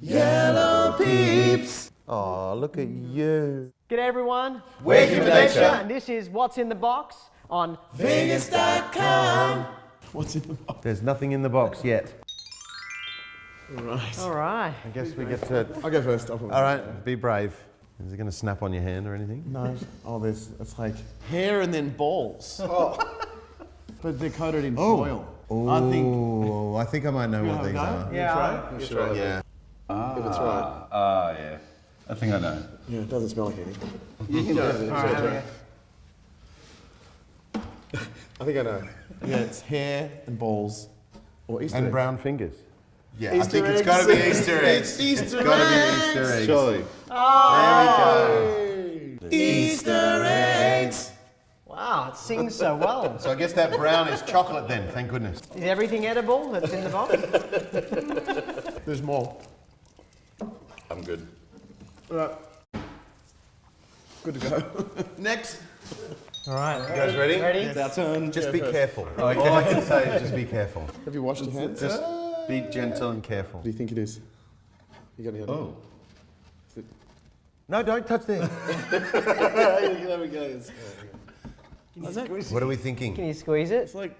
Yellow peeps. Oh, look at you. G'day everyone. We're Human Nature. And this is What's in the Box on Vegas.com. What's in the box? There's nothing in the box yet. Right. All right. I guess we get to... I'll go first. All Alright, be brave. Is it going to snap on your hand or anything? No. Oh, it's like hair and then balls. Oh. But they're coated in foil. Oh, I think I might know what these are. Yeah. You sure? Yeah. If it's right. Yeah. I think I know. Yeah, it doesn't smell like anything. All right. I think I know. Yeah, it's hair and balls. Or Easter And eggs. brown fingers. Yeah, Easter I think eggs. it's got to be Easter eggs. It's Easter It's got to be Easter eggs. Surely. There we go. Easter eggs. Wow, it sings so well. So I guess that brown is chocolate then, thank goodness. Is everything edible that's in the box? There's more. I'm good. All right. Good to go. Next. All right. You guys ready? Ready? It's our turn. Just be careful. All I can say is just be careful. Have you washed your hands? Just be gentle and careful. What do you think it is? You got any idea? Oh. No, don't touch there. There we go. What are we thinking? Can you squeeze it? It's like,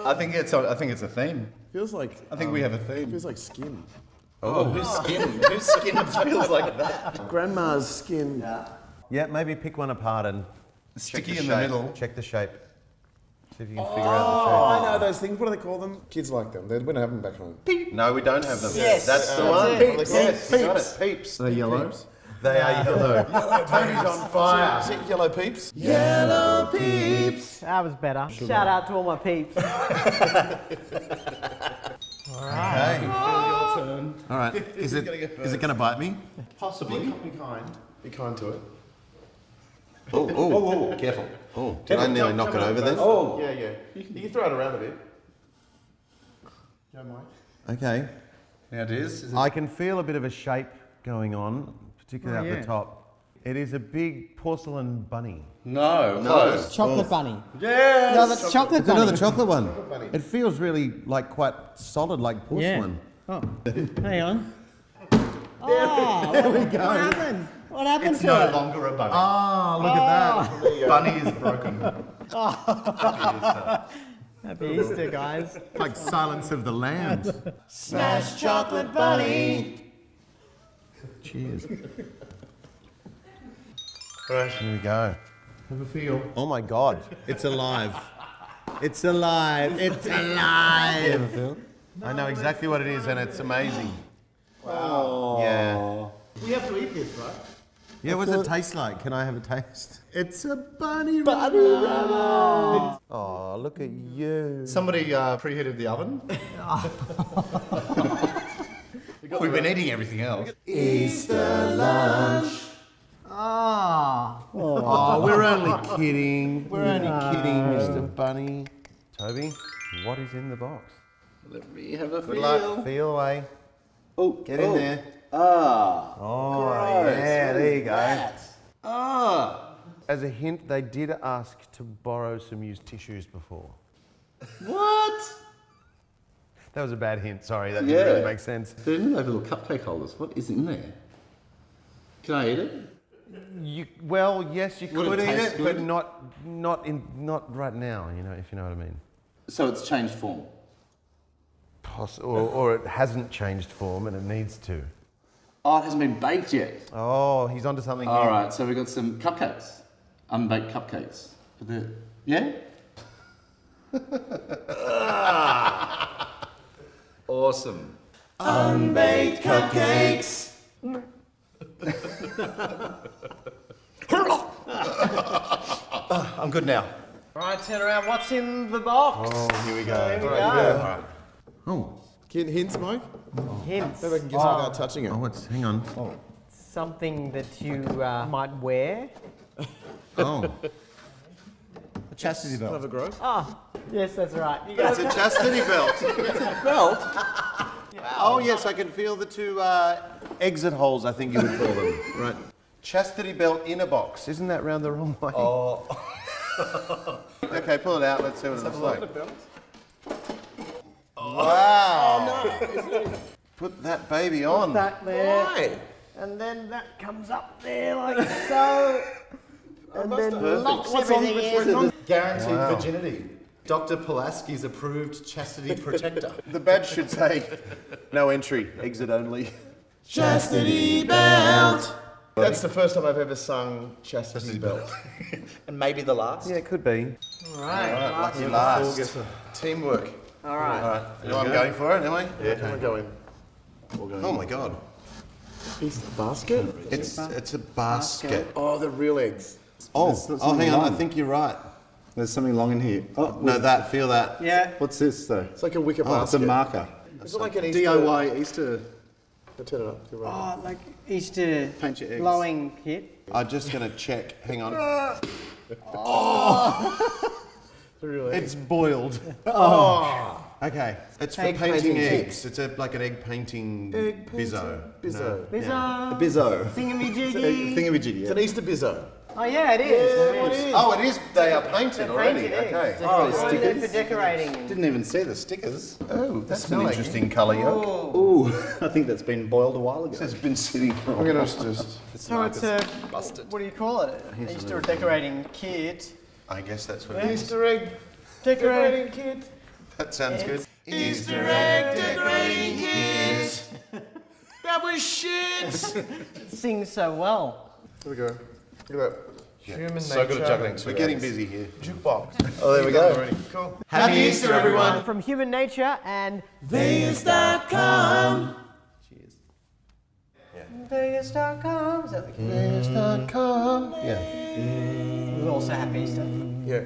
I think it's a theme. feels like, I think we have a theme. feels like skin. Oh, whose skin? Whose skin feels like that? Grandma's skin. Yeah, maybe pick one apart and Sticky check in the shape. middle. Check the shape. See if you can figure out I know those things. What do they call them? Kids like them. We don't have them back home. the shape. No, we don't have them. Yes. That's the That's one. it. Peeps. Yes, you got it. Peeps. Are they yellow? They are yellow. Tony's on fire. Is it yellow peeps? Yellow peeps. That was better. Shout out to all my peeps. Okay. Your turn. All right. Is it going to bite me? Possibly. Be kind. Be kind to it. Oh, careful. Oh, did I nearly knock it over then? Oh. Yeah. You can throw it around a bit. Don't mind. Okay. Now it is. I can feel a bit of a shape going on, particularly up the top. It is a big porcelain bunny. No. Close. Chocolate bunny. Yes. No, that's chocolate It's bunny. another chocolate one. bunny. It feels really like quite solid, like porcelain. Oh, hang on. Oh, there we go. What happened? What happened It's to no it? longer a bunny. Oh, look at that. Bunny is broken. Happy Easter, guys. Like Silence of the Lambs. Smash chocolate bunny. Cheers. Right, here we go. Have a feel. Oh my God, it's alive. It's alive. It's alive. I know exactly what it is and it's amazing. Wow. Yeah. We have to eat this, right? Yeah, what does it taste like? Can I have a taste? It's a bunny rabbit. Oh, look at you. Somebody preheated the oven. We've been eating everything else. Easter lunch. Oh, we're only kidding. We're only kidding, Mr. Bunny. Toby, what is in the box? Let me have a Good luck. Feel away. Oh, Get in there. Ah. Oh, Gross. yeah, there you go. Ah. As a hint, they did ask to borrow some used tissues before. What? That was a bad hint, sorry, that didn't really make sense. They're in those little cupcake holders. What is in there? Can I eat it? Well, yes, you Would it could eat taste it, but good? not right now, you know, if you know what I mean. So it's changed form. Or it hasn't changed form and it needs to. Oh, it hasn't been baked yet. Oh, he's onto something All here. right, so we've got some cupcakes, unbaked cupcakes. Yeah? Awesome. Unbaked cupcakes. I'm good now. Right, turn around. What's in the box? Oh, here we go. There we go. Right. Oh, Hints, Mike? Hints. Maybe I can guess without touching it. hang on. Something that you might wear. Oh, A chastity belt. Have a growth? Oh, yes, that's right. You got it's a chastity belt. Belt? Oh, yes, I can feel the two exit holes, I think you would call them. Right. Chastity belt in a box. Isn't that round the wrong way? Oh. Okay, pull it out. Let's see what it looks like. belt? Wow. Put that baby on. That there. Why? And then that comes up there like so. And then Perfect. locks What's on everything with in. the Guaranteed virginity. Dr. Pulaski's approved chastity protector. The badge should say, no entry, exit only. Chastity belt? That's the first time I've ever sung Chastity Belt. And maybe the last. Yeah, it could be. Right. Lucky last. Teamwork. All right. All right, you know I'm going for it, am I? Yeah, I'm going. Oh my God. Piece of basket? It's a basket. Oh, the real eggs. Oh, There's hang on, I long. think you're right. There's something long in here. Oh, No, feel that. Yeah. what's this though? It's like a wicker Oh, basket. it's a marker. Is it like an Easter? DIY Easter. Turn it up. You're right. Oh, like Easter Paint your eggs. blowing kit. I'm just gonna check, hang on. The real egg. It's boiled. Oh. Okay, it's for Egg painting painting eggs. It's like an egg painting bizzo. Bizzo. Bizzo. A bizzo. Thingamajiggy. Thingamajiggy. It's an Easter bizzo. Oh yeah, it is. Oh, it is. They are painted already. Painted eggs. Okay. Oh, stickers. for decorating. Didn't even see the stickers. Oh, that's an interesting colour yolk. Ooh, I think that's been boiled a while ago. It's been sitting for a I'm while. gonna just. So it's a, what do you call it? Easter decorating kit. I guess that's what it is. Easter egg Decorating. kid. That sounds good. Easter egg decorating kit. That was shit. Sings so well. Here we go. Look at that. Human So good at nature. juggling. We're getting busy here. Jukebox. Oh, there we go. Cool. Happy Easter, everyone. From Human Nature and Vegas.com. Vegas.com. Is that the key? Vegas.com. Yeah. We also have Easter. Yeah.